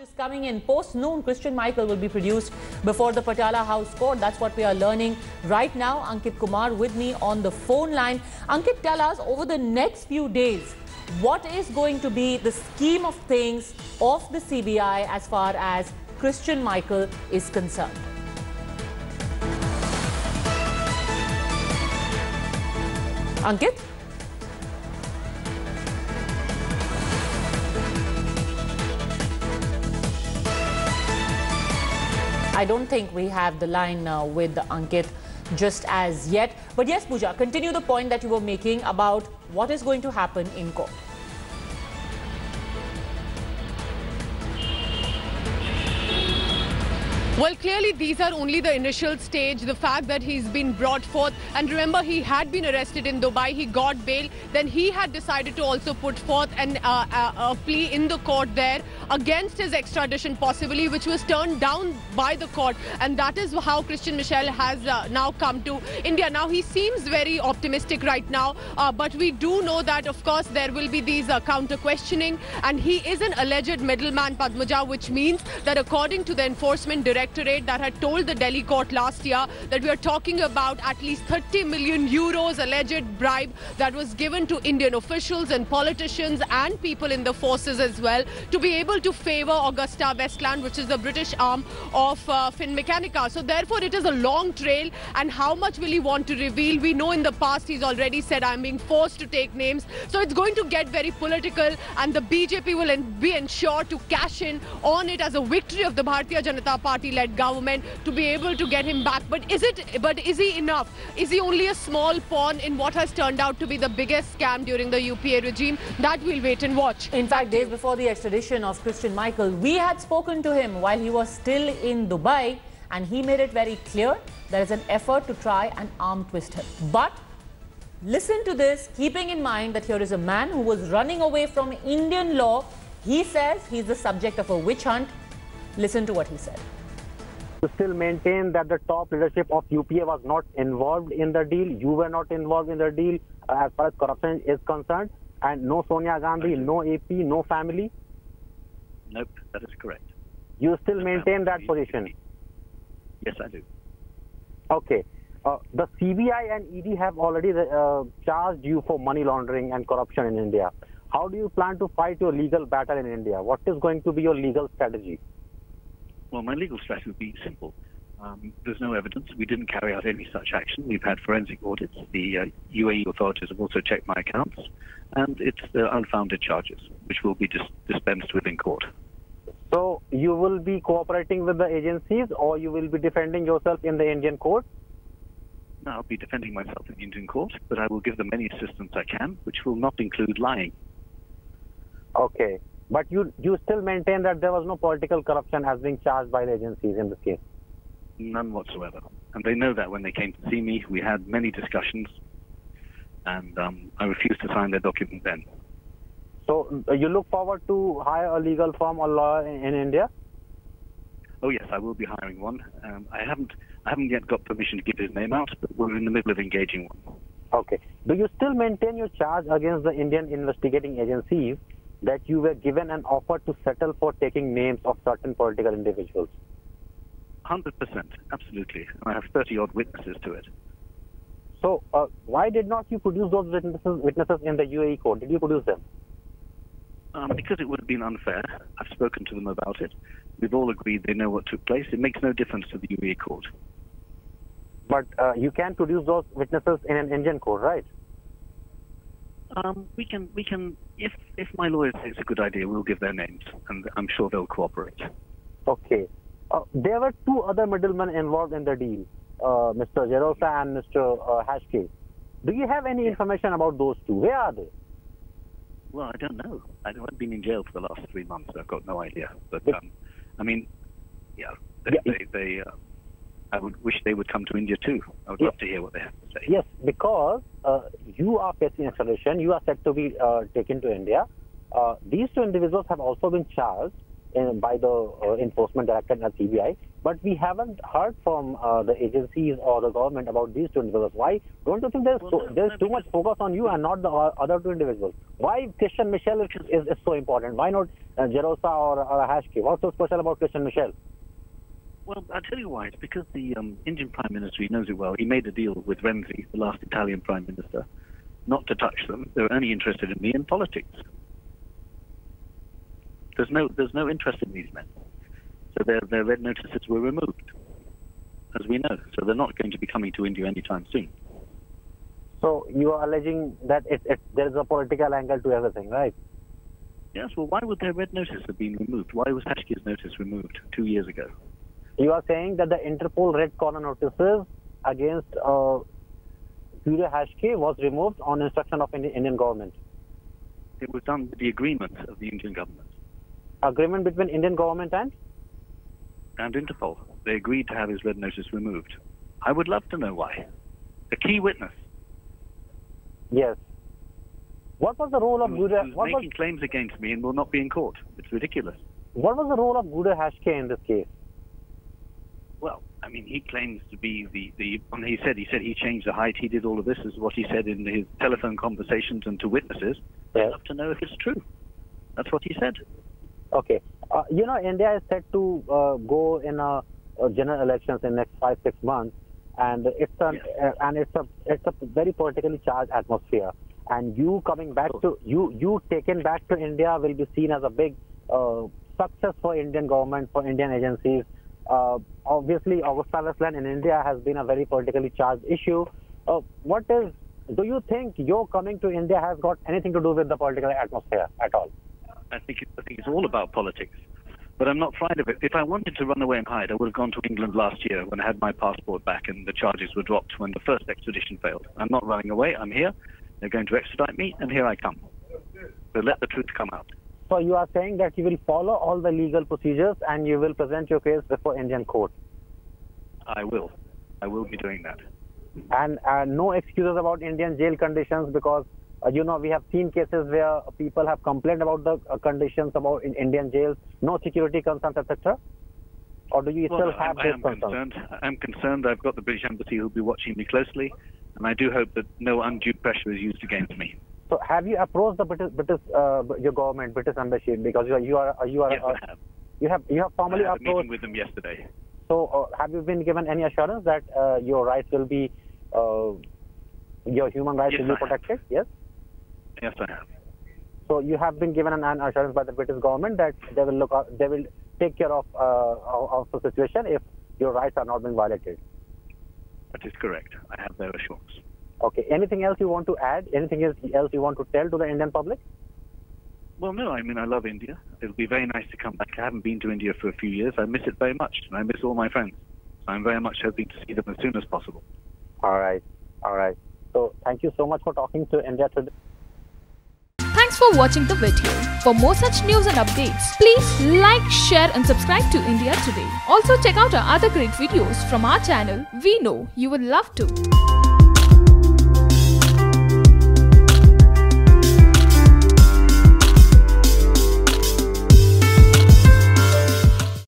Just coming in post-noon, Christian Michael will be produced before the Patiala House Court. That's what we are learning right now. Ankit Kumar with me on the phone line. Ankit, tell us over the next few days, what is going to be the scheme of things of the CBI as far as Christian Michael is concerned? Ankit? I don't think we have the line with Ankit just as yet. But yes, Pooja, continue the point that you were making about what is going to happen in court. Well, clearly these are only the initial stage, the fact that he's been brought forth. And remember, he had been arrested in Dubai, he got bail. Then he had decided to also put forth a plea in the court there against his extradition possibly, which was turned down by the court. And that is how Christian Michel has now come to India. Now, he seems very optimistic right now, but we do know that, of course, there will be these counter-questioning. And he is an alleged middleman, Padmaja, which means that according to the enforcement directorate that had told the Delhi court last year that we are talking about at least 30 million euros alleged bribe that was given to Indian officials and politicians and people in the forces as well to be able to favor Augusta Westland, which is the British arm of Finmeccanica. So therefore it is a long trail, and how much will he want to reveal? We know in the past he's already said, I'm being forced to take names. So it's going to get very political, and the BJP will be ensured to cash in on it as a victory of the Bharatiya Janata Party-led government to be able to get him back. But is he enough? Is he only a small pawn in what has turned out to be the biggest scam during the UPA regime? That we'll wait and watch. In fact, days before the extradition of Christian Michael, we had spoken to him while he was still in Dubai, and he made it very clear there is an effort to try and arm twist him. But listen to this, keeping in mind that here is a man who was running away from Indian law. He says he's the subject of a witch hunt. Listen to what he said. To still maintain that the top leadership of UPA was not involved in the deal. You were not involved in the deal as far as corruption is concerned. And no Sonia Gandhi, no AP, no family? Nope, that is correct. You still maintain that position? Yes, I do. Okay. The CBI and ED have already charged you for money laundering and corruption in India. How do you plan to fight your legal battle in India? What is going to be your legal strategy? Well, my legal strategy would be simple. There's no evidence. We didn't carry out any such action. We've had forensic audits. The UAE authorities have also checked my accounts. And it's unfounded charges, which will be dispensed with in court. So you will be cooperating with the agencies, or you will be defending yourself in the Indian court? No, I'll be defending myself in the Indian court, but I will give them any assistance I can, which will not include lying. Okay. But you still maintain that there was no political corruption as being charged by the agencies in this case? None whatsoever. And they know that when they came to see me. We had many discussions, and I refused to sign their document then. So you look forward to hire a legal firm or lawyer in India? Oh yes, I will be hiring one. I haven't yet got permission to give his name out, but we're in the middle of engaging one. Okay. Do you still maintain your charge against the Indian investigating agencies that you were given an offer to settle for taking names of certain political individuals? 100%, absolutely. And I have 30-odd witnesses to it. So why did not you produce those witnesses in the UAE court? Did you produce them? Because it would have been unfair. I've spoken to them about it. We've all agreed they know what took place. It makes no difference to the UAE court. But you can produce those witnesses in an Indian court, right? We can. If my lawyer says it's a good idea, we'll give their names, and I'm sure they'll cooperate. Okay. There were two other middlemen involved in the deal, Mr. Jerosa and Mr. Hashke. Do you have any information about those two? Where are they? Well, I don't know. I've been in jail for the last 3 months, so I've got no idea. But I mean, yeah, I would wish they would come to India too. I would love to hear what they have to say. Yes, because you are facing extradition. You are set to be taken to India. These two individuals have also been charged by the enforcement directorate and CBI, but we haven't heard from the agencies or the government about these two individuals. Why don't you think there's too much focus on you and not the other two individuals? Why Christian Michel is so important? Why not Jerosa or Hashke? What's so special about Christian Michel? Well, I'll tell you why. It's because the Indian Prime Minister, he knows it well. He made a deal with Renzi, the last Italian Prime Minister, not to touch them. They're only interested in me in politics. There's no interest in these men. So their red notices were removed, as we know. So they're not going to be coming to India anytime soon. So you are alleging that there is a political angle to everything, right? Yes, well, why would their red notice have been removed? Why was Hashke's notice removed 2 years ago? You are saying that the Interpol red corner notices against Guru Hashke was removed on instruction of Indian government. It was done with the agreement of the Indian government. Agreement between Indian government and Interpol. They agreed to have his red notice removed. I would love to know why. A key witness. Yes. What was the role of Guru? Who's making claims against me and will not be in court. It's ridiculous. What was the role of Guru Hashke in this case? Well, I mean, he claims to be he said he changed the height. He did all of this, is what he said in his telephone conversations and to witnesses. Yes. I'd love to know if it's true. That's what he said. Okay. India is set to go in a general elections in next 5-6 months, and it's a very politically charged atmosphere. And you coming back to you taken back to India will be seen as a big success for Indian government, for Indian agencies. Obviously, Augusta Westland in India has been a very politically charged issue. Do you think your coming to India has got anything to do with the political atmosphere at all? I think it's all about politics. But I'm not frightened of it. If I wanted to run away and hide, I would have gone to England last year when I had my passport back and the charges were dropped when the first extradition failed. I'm not running away. I'm here. They're going to extradite me, and here I come. So let the truth come out. So you are saying that you will follow all the legal procedures and you will present your case before Indian court? I will. I will be doing that. And no excuses about Indian jail conditions, because we have seen cases where people have complained about the conditions about in Indian jails, no security concerns, etc. Or do you still have those concerns? I'm concerned. I've got the British Embassy who'll be watching me closely, and I do hope that no undue pressure is used against me. So have you approached the your government, British Embassy, because you have formally I had a approached meeting with them yesterday. So have you been given any assurance that your rights will be your human rights will be protected? Yes. Yes, I have. So you have been given an assurance by the British government that they will take care of the situation if your rights are not being violated. That is correct. I have their assurance. Okay. Anything else you want to add? Anything else you want to tell to the Indian public? Well, no. I mean, I love India. It'll be very nice to come back. I haven't been to India for a few years. I miss it very much, and I miss all my friends. I'm very much hoping to see them as soon as possible. All right. So thank you so much for talking to India today. Thanks for watching the video. For more such news and updates, please like, share and subscribe to India Today. Also check out our other great videos from our channel. We know you will love to.